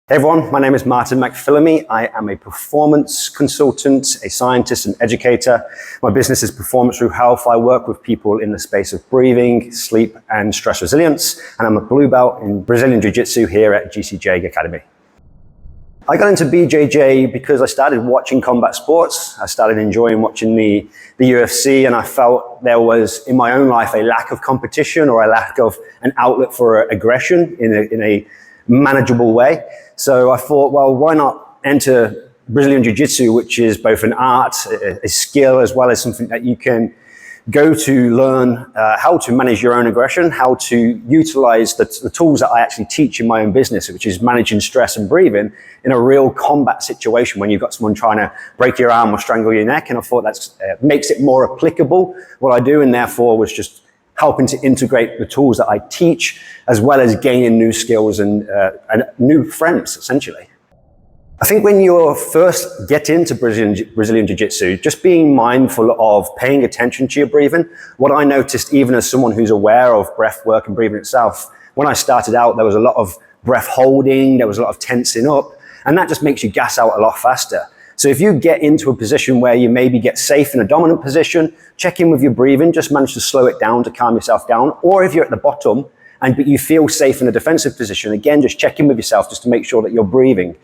Hey everyone, my name is Martin McPhilimey. I am a performance consultant, a scientist and educator. My business is Performance Through Health. I work with people in the space of breathing, sleep and stress resilience. And I'm a blue belt in Brazilian Jiu-Jitsu here at GCJ Academy. I got into BJJ because I started watching combat sports. I started enjoying watching the UFC, and I felt there was in my own life a lack of competition or a lack of an outlet for aggression in a manageable way. So I thought, well, why not enter Brazilian Jiu-Jitsu, which is both an art, a skill, as well as something that you can go to learn how to manage your own aggression, how to utilize the tools that I actually teach in my own business, which is managing stress and breathing in a real combat situation when you've got someone trying to break your arm or strangle your neck. And I thought that makes it more applicable, what I do, and therefore was just helping to integrate the tools that I teach, as well as gaining new skills and new friends, essentially. I think when you first get into Brazilian Jiu-Jitsu, just being mindful of paying attention to your breathing. What I noticed, even as someone who's aware of breath work and breathing itself, when I started out, there was a lot of breath holding, there was a lot of tensing up, and that just makes you gas out a lot faster. So if you get into a position where you maybe get safe in a dominant position, check in with your breathing, just manage to slow it down to calm yourself down. Or if you're at the bottom but you feel safe in a defensive position, again, just check in with yourself just to make sure that you're breathing.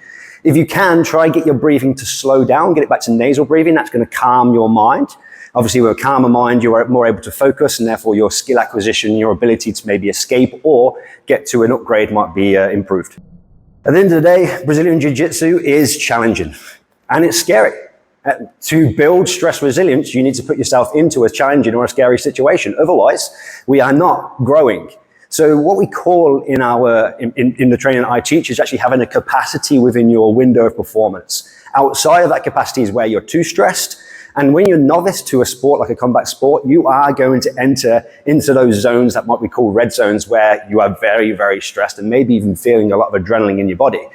If you can, try get your breathing to slow down, get it back to nasal breathing. That's going to calm your mind. Obviously, with a calmer mind, you're more able to focus, and therefore your skill acquisition, your ability to maybe escape or get to an upgrade might be improved. At the end of the day, Brazilian Jiu-Jitsu is challenging. And it's scary. To build stress resilience, you need to put yourself into a challenging or a scary situation. Otherwise, we are not growing. So what we call in the training I teach is actually having a capacity within your window of performance. Outside of that capacity is where you're too stressed. And when you're novice to a sport like a combat sport, you are going to enter into those zones that might be called red zones, where you are very, very stressed and maybe even feeling a lot of adrenaline in your body.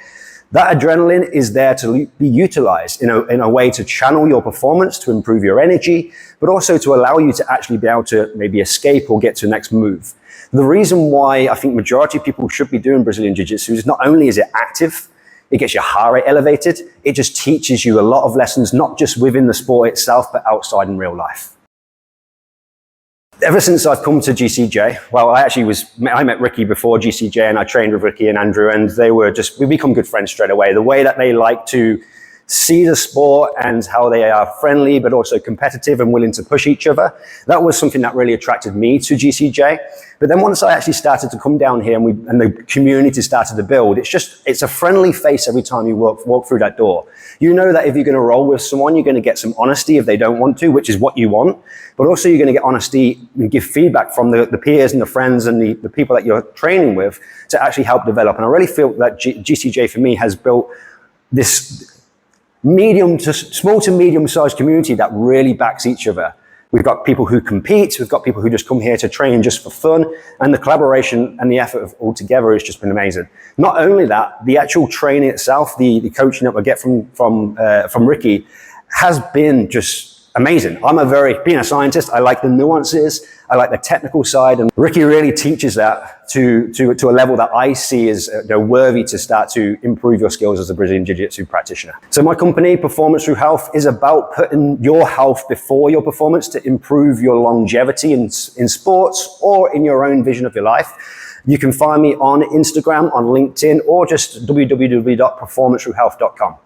That adrenaline is there to be utilized in a way to channel your performance, to improve your energy, but also to allow you to actually be able to maybe escape or get to the next move. The reason why I think majority of people should be doing Brazilian Jiu-Jitsu is not only is it active, it gets your heart rate elevated, it just teaches you a lot of lessons, not just within the sport itself, but outside in real life. Ever since I've come to GCJ, well, I met Ricky before GCJ, and I trained with Ricky and Andrew, and we become good friends straight away. The way that they like to see the sport and how they are friendly, but also competitive and willing to push each other, that was something that really attracted me to GCJ. But then once I actually started to come down here and the community started to build, it's a friendly face every time you walk through that door. You know that if you're going to roll with someone, you're going to get some honesty if they don't want to, which is what you want. But also you're going to get honesty and give feedback from the peers and the friends and the people that you're training with to actually help develop. And I really feel that GCJ for me has built this small to medium sized community that really backs each other. We've got people who compete, we've got people who just come here to train just for fun, and the collaboration and the effort of all together has just been amazing. Not only that, the actual training itself, the coaching that we get from Ricky has been just amazing. Being a scientist, I like the nuances, I like the technical side, and Ricky really teaches that to a level that I see as worthy to start to improve your skills as a Brazilian Jiu-Jitsu practitioner. So my company, Performance Through Health, is about putting your health before your performance to improve your longevity in sports or in your own vision of your life. You can find me on Instagram, on LinkedIn, or just www.performancethroughhealth.com.